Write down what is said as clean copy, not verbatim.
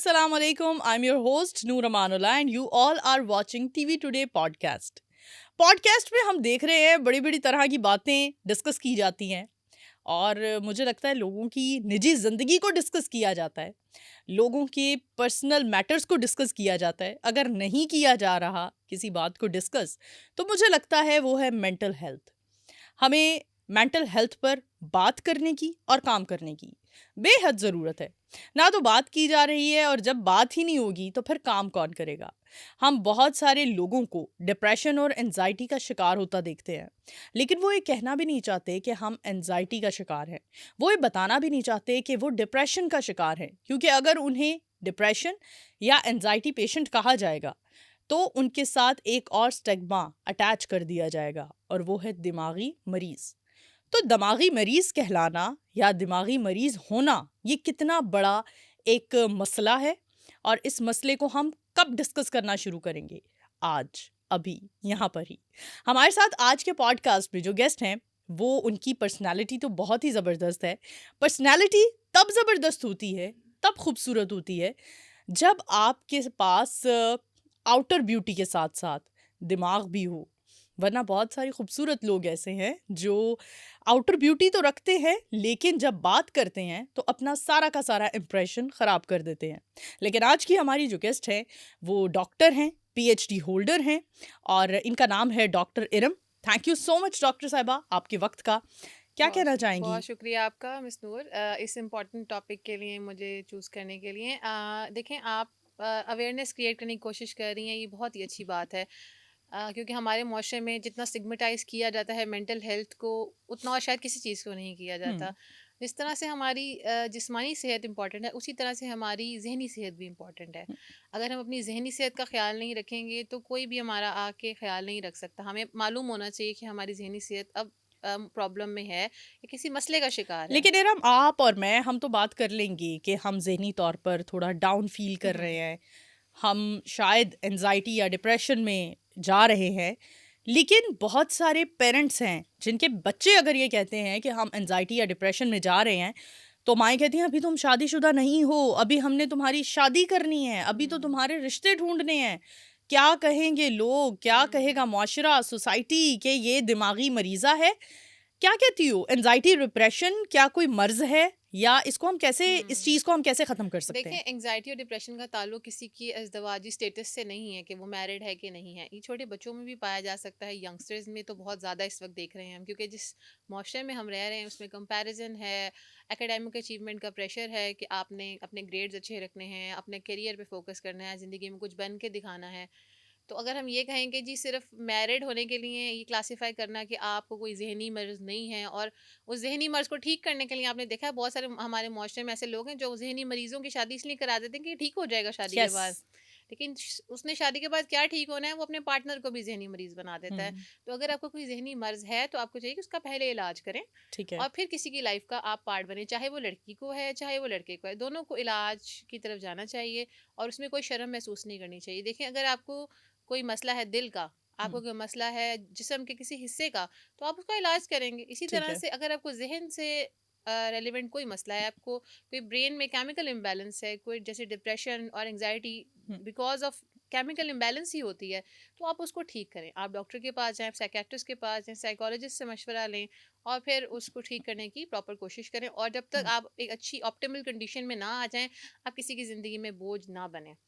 Assalamu alaikum. I'm your host Noor Amanullah and you all are watching TV Today podcast. Podcast में हम देख रहे हैं बड़ी बड़ी तरह की बातें डिस्कस की जाती हैं और मुझे लगता है लोगों की निजी ज़िंदगी को डिस्कस किया जाता है, लोगों के पर्सनल मैटर्स को डिस्कस किया जाता है। अगर नहीं किया जा रहा किसी बात को डिस्कस तो मुझे लगता है वो है मेंटल हेल्थ। हमें मेंटल हेल्थ पर बात करने की और काम करने की बेहद ज़रूरत है। ना तो बात की जा रही है और जब बात ही नहीं होगी तो फिर काम कौन करेगा। हम बहुत सारे लोगों को डिप्रेशन और एंजाइटी का शिकार होता देखते हैं, लेकिन वो ये कहना भी नहीं चाहते कि हम एंजाइटी का शिकार हैं। वो ये बताना भी नहीं चाहते कि वो डिप्रेशन का शिकार हैं, क्योंकि अगर उन्हें डिप्रेशन या एंजाइटी पेशेंट कहा जाएगा तो उनके साथ एक और स्टिग्मा अटैच कर दिया जाएगा और वो है दिमागी मरीज़। तो दिमागी मरीज़ कहलाना या दिमागी मरीज़ होना ये कितना बड़ा एक मसला है और इस मसले को हम कब डिस्कस करना शुरू करेंगे? आज, अभी, यहाँ पर ही। हमारे साथ आज के पॉडकास्ट में जो गेस्ट हैं वो उनकी पर्सनैलिटी तो बहुत ही ज़बरदस्त है। पर्सनैलिटी तब ज़बरदस्त होती है, तब खूबसूरत होती है जब आपके पास आउटर ब्यूटी के साथ साथ दिमाग भी हो। वरना बहुत सारे खूबसूरत लोग ऐसे हैं जो आउटर ब्यूटी तो रखते हैं लेकिन जब बात करते हैं तो अपना सारा का सारा इम्प्रेशन ख़राब कर देते हैं। लेकिन आज की हमारी जो गेस्ट है वो डॉक्टर हैं, पीएचडी होल्डर हैं और इनका नाम है doctor Iram. Thank you so much doctor साहिबा आपके वक्त का। क्या कहना चाहेंगी? बहुत शुक्रिया आपका मिस नूर, इस इम्पॉर्टेंट टॉपिक के लिए मुझे चूज़ करने के लिए। देखें, आप अवेयरनेस क्रिएट करने की कोशिश कर रही हैं, ये बहुत ही अच्छी बात है। क्योंकि हमारे मुआशरे में जितना स्टिग्मेटाइज किया जाता है मेंटल हेल्थ को, उतना और शायद किसी चीज़ को नहीं किया जाता। हम्म। जिस तरह से हमारी जिस्मानी सेहत इंपॉर्टेंट है, उसी तरह से हमारी जहनी सेहत भी इंपॉर्टेंट है। अगर हम अपनी जहनी सेहत का ख्याल नहीं रखेंगे तो कोई भी हमारा आके ख्याल नहीं रख सकता। हमें मालूम होना चाहिए कि हमारी जहनी सेहत अब प्रॉब्लम में है या किसी मसले का शिकार है। लेकिन इरम आप और मैं हम तो बात कर लेंगे कि हम जहनी तौर पर थोड़ा डाउन फील कर रहे हैं, हम शायद एंजाइटी या डिप्रेशन में जा रहे हैं। लेकिन बहुत सारे पेरेंट्स हैं जिनके बच्चे अगर ये कहते हैं कि हम एंजाइटी या डिप्रेशन में जा रहे हैं तो माएँ कहती हैं अभी तुम शादीशुदा नहीं हो, अभी हमने तुम्हारी शादी करनी है, अभी तो हम्म। तुम्हारे रिश्ते ढूंढने हैं। क्या कहेंगे लोग, क्या कहेगा हम्म। मुआशरा, सोसाइटी कि ये दिमागी मरीज़ा है। क्या कहती हो, एंजाइटी डिप्रेशन क्या कोई मर्ज है या इसको हम कैसे, इस हम्म। चीज़ को हम कैसे ख़त्म कर सकते देखिए, हैं? एंजाइटी और डिप्रेशन का ताल्लुक किसी की अज़दवाजी स्टेटस से नहीं है कि वो मैरिड है कि नहीं है। ये छोटे बच्चों में भी पाया जा सकता है, यंगस्टर्स में तो बहुत ज़्यादा इस वक्त देख रहे हैं हम, क्योंकि जिस माशरे में हम रह रहे हैं उसमें कंपैरिजन है, एकेडमिक अचीवमेंट का प्रेशर है कि आपने अपने ग्रेड्स अच्छे रखने हैं, अपने करियर पे फोकस करना है, ज़िंदगी में कुछ बन के दिखाना है। तो अगर हम ये कहें कि जी सिर्फ मैरिड होने के लिए ये क्लासिफाई करना कि आपको कोई जहनी मर्ज नहीं है, और उस जहनी मर्ज को ठीक करने के लिए आपने देखा है बहुत सारे हमारे मुआशरे में ऐसे लोग हैं जो जहनी मरीजों की शादी इसलिए करा देते हैं कि ठीक हो जाएगा शादी के यस। बाद। लेकिन उसने शादी के बाद क्या ठीक होना है, वो अपने पार्टनर को भी जहनी मरीज बना देता है। हुँ, तो अगर आपको कोई जहनी मर्ज है तो आपको चाहिए कि उसका पहले इलाज करें ठीक है। और फिर किसी की लाइफ का आप पार्ट बने, चाहे वो लड़की को है चाहे वो लड़के को है, दोनों को इलाज की तरफ जाना चाहिए और उसमें कोई शर्म महसूस नहीं करनी चाहिए। देखिए, अगर आपको कोई मसला है दिल का, हुँ, आपको कोई मसला है जिस्म के किसी हिस्से का, तो आप उसका इलाज करेंगे। इसी ठीक तरह है। से अगर आपको ज़हन से रेलिवेंट कोई मसला है, आपको कोई ब्रेन में केमिकल इम्बैलेंस है, कोई जैसे डिप्रेशन और एंग्जाइटी हुँ, बिकॉज ऑफ केमिकल इम्बैलेंस ही होती है, तो आप उसको ठीक करें। आप डॉक्टर के पास जाएँ, साइकियाट्रिस्ट के पास जाएँ, साइकोलॉजिस्ट से मशवरा लें और फिर उसको ठीक करने की प्रॉपर कोशिश करें। और जब तक हुँ। आप एक अच्छी ऑप्टिमल कंडीशन में ना आ जाएँ, आप किसी की ज़िंदगी में बोझ ना बनें।